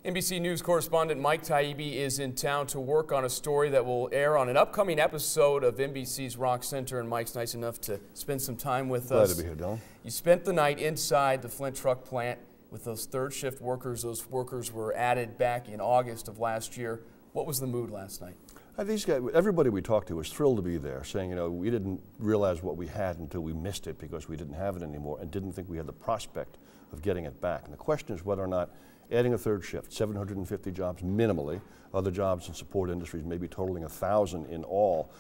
NBC News correspondent Mike Taibbi is in town to work on a story that will air on an upcoming episode of NBC's Rock Center, and Mike's nice enough to spend some time with us. Glad to be here, Dylan. You spent the night inside the Flint truck plant with those third shift workers. Those workers were added back in August of last year. What was the mood last night? These guys, everybody we talked to was thrilled to be there, saying, you know, we didn't realize what we had until we missed it because we didn't have it anymore and didn't think we had the prospect of getting it back. And the question is whether or not adding a third shift, 750 jobs minimally, other jobs in support industries maybe totaling 1,000 in all,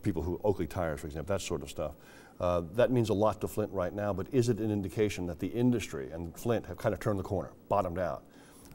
people who, Oakley Tires, for example, that sort of stuff. That means a lot to Flint right now, but is it an indication that the industry and Flint have kind of turned the corner, bottomed out?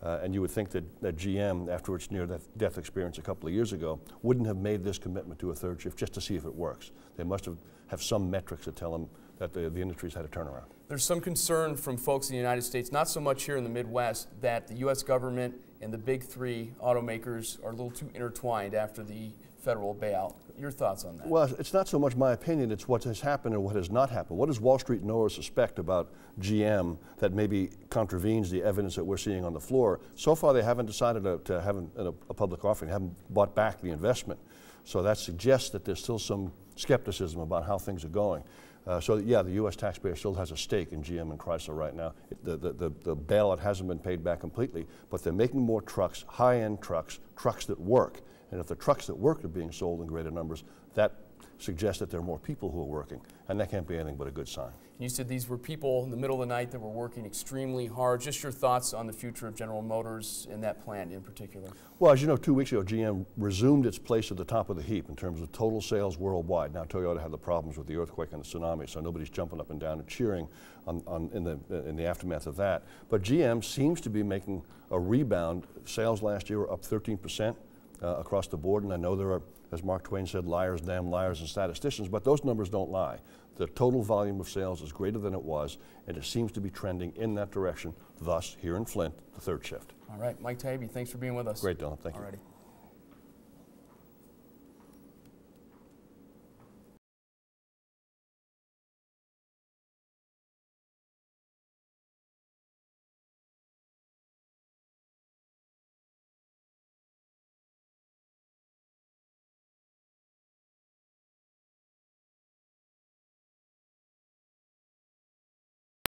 And you would think that GM, after its near-death experience a couple of years ago, wouldn't have made this commitment to a third shift just to see if it works. They must have some metrics that tell them that the industry's had a turnaround. There's some concern from folks in the United States, not so much here in the Midwest, that the U.S. government and the big three automakers are a little too intertwined after the federal bailout. Your thoughts on that? Well, it's not so much my opinion, it's what has happened and what has not happened. What does Wall Street know or suspect about GM that maybe contravenes the evidence that we're seeing on the floor? So far, they haven't decided to have a public offering, haven't bought back the investment. So that suggests that there's still some skepticism about how things are going. So yeah, the U.S. taxpayer still has a stake in GM and Chrysler right now. The bailout hasn't been paid back completely, but they're making more trucks, high-end trucks, trucks that work. And if the trucks that work are being sold in greater numbers, that suggests that there are more people who are working, and that can't be anything but a good sign. You said these were people in the middle of the night that were working extremely hard. Just your thoughts on the future of General Motors and that plant in particular? Well, as you know, 2 weeks ago, GM resumed its place at the top of the heap in terms of total sales worldwide. Now, Toyota had the problems with the earthquake and the tsunami, so nobody's jumping up and down and cheering in the aftermath of that. But GM seems to be making a rebound. Sales last year were up 13%. Across the board, and I know there are, as Mark Twain said, liars, damn liars, and statisticians, but those numbers don't lie. The total volume of sales is greater than it was, and it seems to be trending in that direction, thus, here in Flint, the third shift. All right, Mike Taibbi, thanks for being with us. Great, Dylan. Thank you. Alrighty.